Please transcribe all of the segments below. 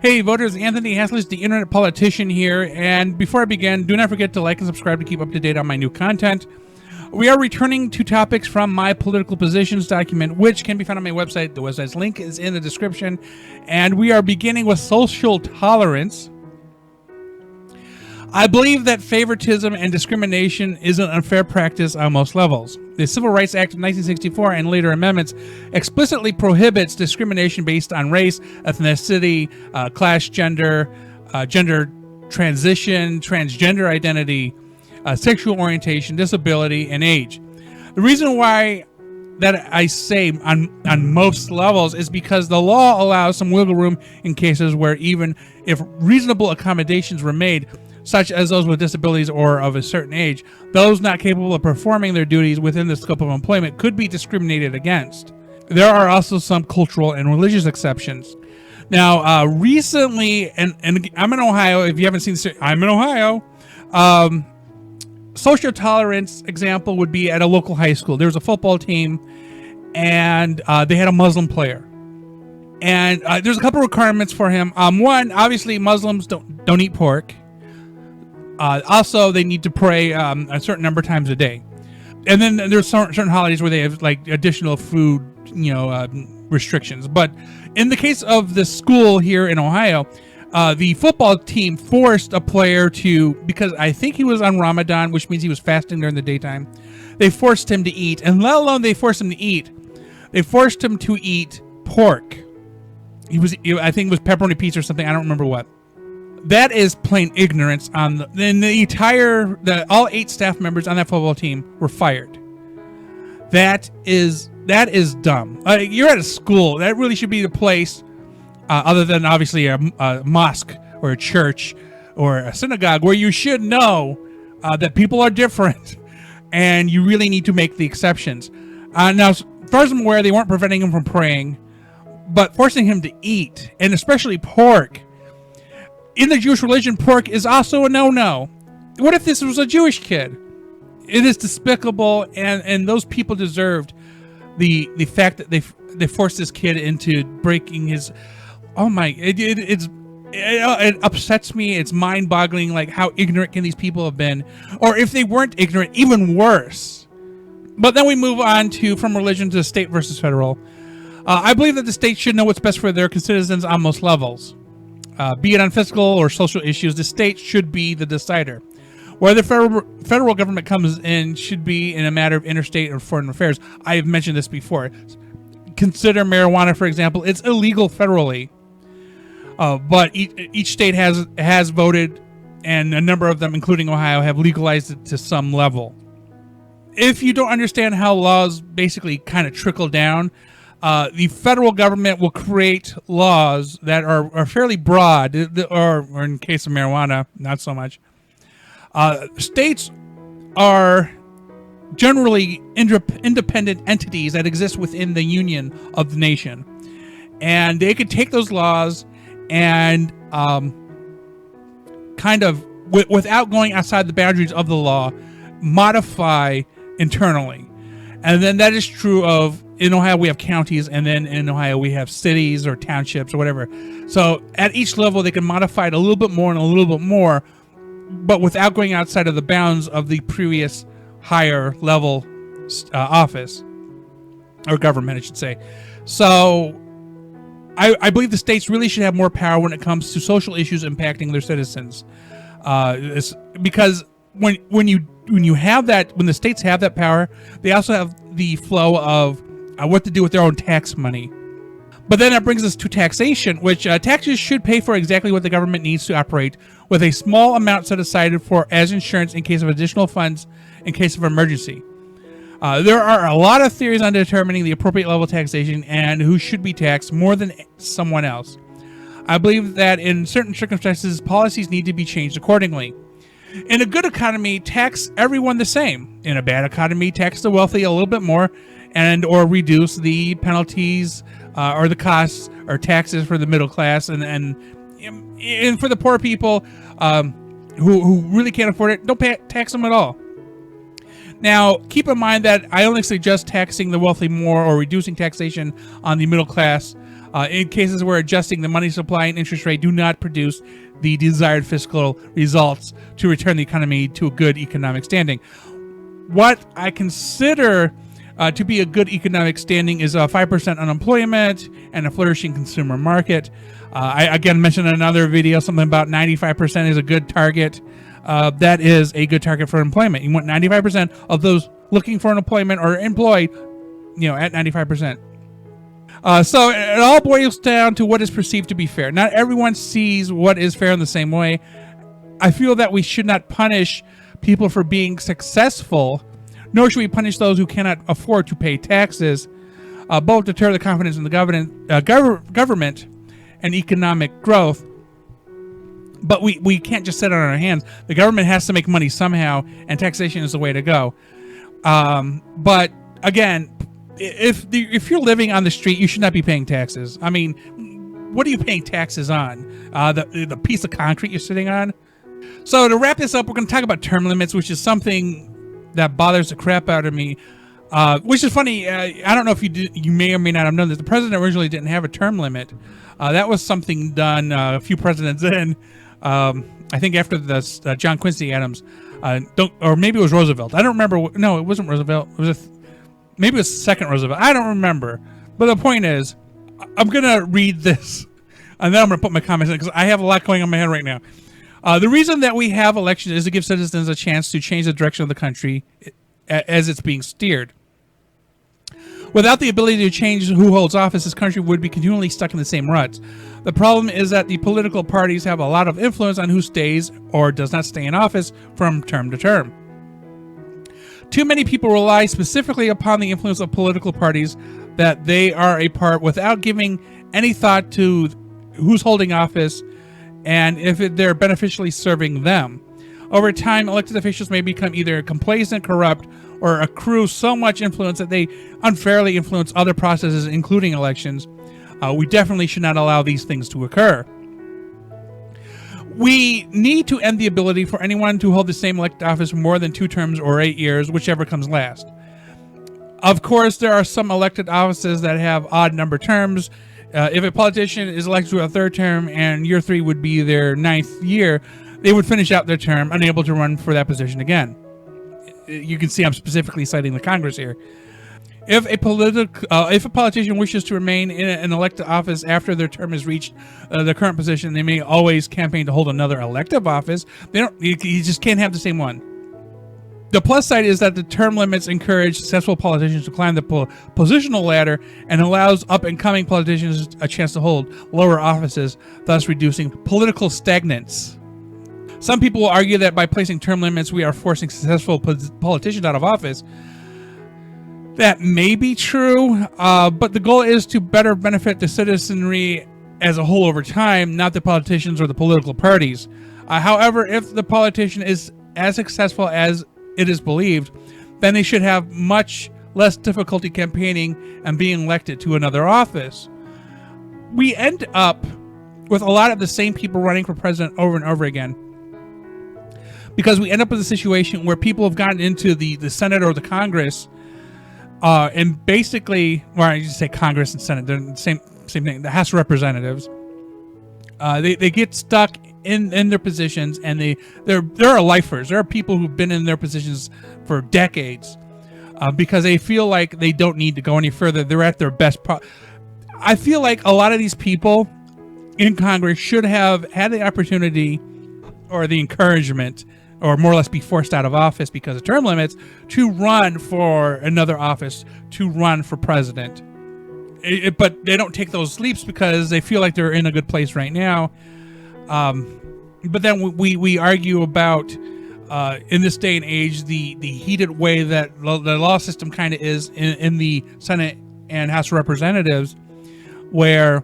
Hey voters, Anthony Haslage, the internet politician here, and before I begin, do not forget to like and subscribe to keep up to date on my new content. We are returning to topics from my political positions document, which can be found on my website. The website's link is in the description, and we are beginning with social tolerance. I believe that favoritism and discrimination is an unfair practice on most levels. The Civil Rights Act of 1964 and later amendments explicitly prohibits discrimination based on race, ethnicity, class, gender, gender transition, transgender identity, sexual orientation, disability, and age. The reason why that I say on most levels is because the law allows some wiggle room in cases where even if reasonable accommodations were made, such as those with disabilities or of a certain age, those not capable of performing their duties within the scope of employment could be discriminated against. There are also some cultural and religious exceptions. Now, recently, and I'm in Ohio, if you haven't seen this, I'm in Ohio. Social tolerance example would be at a local high school. There was a football team, and they had a Muslim player. And there's a couple requirements for him. One, obviously, Muslims don't eat pork. Also, they need to pray a certain number of times a day. And then there's certain holidays where they have like additional food, restrictions. But in the case of the school here in Ohio, the football team forced a player to, because I think he was on Ramadan, which means he was fasting during the daytime, they forced him to eat, and let alone they forced him to eat, they forced him to eat pork. I think it was pepperoni pizza or something, I don't remember what. That is plain ignorance on all 8 staff members on that football team were fired. That is dumb. You're at a school. That really should be the place, other than obviously a mosque or a church or a synagogue, where you should know that people are different and you really need to make the exceptions. Now, as far as I'm aware, they weren't preventing him from praying, but forcing him to eat, and especially pork. In the Jewish religion, pork is also a no-no. What if this was a Jewish kid? It is despicable, and those people deserved the fact that they forced this kid into breaking his. Oh my! It upsets me. It's mind-boggling. Like, how ignorant can these people have been? Or if they weren't ignorant, even worse. But then we move on from religion to state versus federal. I believe that the state should know what's best for their citizens on most levels. Be it on fiscal or social issues, the state should be the decider. Where the federal government comes in should be in a matter of interstate or foreign affairs. I have mentioned this before. Consider marijuana, for example. It's illegal federally, but each state has voted, and a number of them, including Ohio, have legalized it to some level. If you don't understand how laws basically kind of trickle down, the federal government will create laws that are fairly broad, or in case of marijuana, not so much. States are generally independent entities that exist within the union of the nation. And they could take those laws and kind of, without going outside the boundaries of the law, modify internally. And then that is true of, in Ohio, we have counties, and then in Ohio, we have cities or townships or whatever. So at each level, they can modify it a little bit more and a little bit more, but without going outside of the bounds of the previous higher level office, or government, I should say. So I believe the states really should have more power when it comes to social issues impacting their citizens. Because when the states have that power, they also have the flow of what to do with their own tax money. But then that brings us to taxation, which taxes should pay for exactly what the government needs to operate, with a small amount set aside as insurance in case of additional funds in case of emergency. There are a lot of theories on determining the appropriate level of taxation and who should be taxed more than someone else. I believe that in certain circumstances, policies need to be changed accordingly. In a good economy, tax everyone the same. In a bad economy, tax the wealthy a little bit more, or reduce the penalties or the costs or taxes for the middle class, and for the poor people who really can't afford it, don't tax them at all. Now, keep in mind that I only suggest taxing the wealthy more or reducing taxation on the middle class in cases where adjusting the money supply and interest rate do not produce the desired fiscal results to return the economy to a good economic standing. What I consider to be a good economic standing is 5% unemployment and a flourishing consumer market. I again mentioned in another video something about 95% is a good target. That is a good target for employment. You want 95% of those looking for an employment or employed, at 95%. So it all boils down to what is perceived to be fair. Not everyone sees what is fair in the same way. I feel that we should not punish people for being successful, nor should we punish those who cannot afford to pay taxes. Both deter the confidence in the government and economic growth. But we can't just sit on our hands. The government has to make money somehow, and taxation is the way to go. But again, if you're living on the street, you should not be paying taxes. I mean, what are you paying taxes on? The piece of concrete you're sitting on? So to wrap this up, we're going to talk about term limits, which is something that bothers the crap out of me. Which is funny. I don't know if you may or may not have known this. The president originally didn't have a term limit. That was something done a few presidents in. I think after the John Quincy Adams, or maybe it was Roosevelt. I don't remember. No, it wasn't Roosevelt. Maybe it was second Roosevelt. I don't remember. But the point is, I'm gonna read this, and then I'm gonna put my comments in because I have a lot going on in my head right now. The reason that we have elections is to give citizens a chance to change the direction of the country as it's being steered. Without the ability to change who holds office, this country would be continually stuck in the same ruts. The problem is that the political parties have a lot of influence on who stays or does not stay in office from term to term. Too many people rely specifically upon the influence of political parties that they are a part without giving any thought to who's holding office and if they're beneficially serving them. Over time, elected officials may become either complacent, corrupt, or accrue so much influence that they unfairly influence other processes, including elections. We definitely should not allow these things to occur. We need to end the ability for anyone to hold the same elected office for more than 2 terms or 8 years, whichever comes last. Of course, there are some elected offices that have odd number terms. If a politician is elected to a 3rd term and year 3 would be their 9th year, they would finish out their term, unable to run for that position again. You can see I'm specifically citing the Congress here. If a politician wishes to remain in an elected office after their term has reached their current position, they may always campaign to hold another elective office. You just can't have the same one. The plus side is that the term limits encourage successful politicians to climb the positional ladder and allows up-and-coming politicians a chance to hold lower offices, thus reducing political stagnance. Some people will argue that by placing term limits, we are forcing successful politicians out of office. That may be true, but the goal is to better benefit the citizenry as a whole over time, not the politicians or the political parties. However, if the politician is as successful as it is believed, then they should have much less difficulty campaigning and being elected to another office. We end up with a lot of the same people running for president over and over again, because we end up with a situation where people have gotten into the Senate or the Congress, and basically, or I just say Congress and Senate, they're the same thing, the House of Representatives. They get stuck in their positions, and there are lifers. There are people who've been in their positions for decades, because they feel like they don't need to go any further. They're at their best. I feel like a lot of these people in Congress should have had the opportunity or the encouragement, or more or less be forced out of office because of term limits, to run for another office, to run for president. But they don't take those leaps because they feel like they're in a good place right now. But then we argue about, in this day and age, the heated way that the law system kind of is in the Senate and House of Representatives, where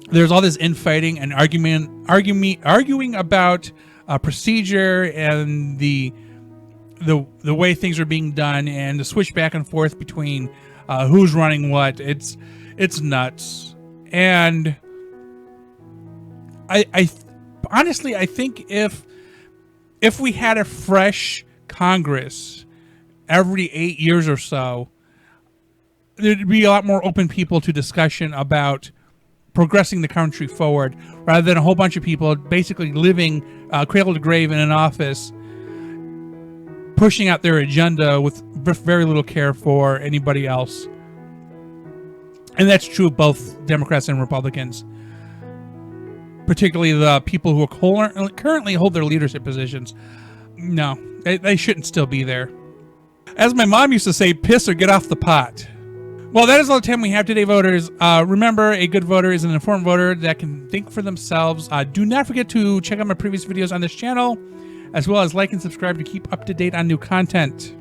there's all this infighting and arguing about procedure and the way things are being done, and the switch back and forth between who's running what. It's nuts. And I honestly, I think if we had a fresh Congress every 8 years or so, there'd be a lot more open people to discussion about progressing the country forward, rather than a whole bunch of people basically living cradle to grave in an office, pushing out their agenda with very little care for anybody else. And that's true of both Democrats and Republicans, particularly the people who currently hold their leadership positions. No, they shouldn't still be there. As my mom used to say, piss or get off the pot. Well, that is all the time we have today, voters. Remember, a good voter is an informed voter that can think for themselves. Do not forget to check out my previous videos on this channel, as well as like and subscribe to keep up to date on new content.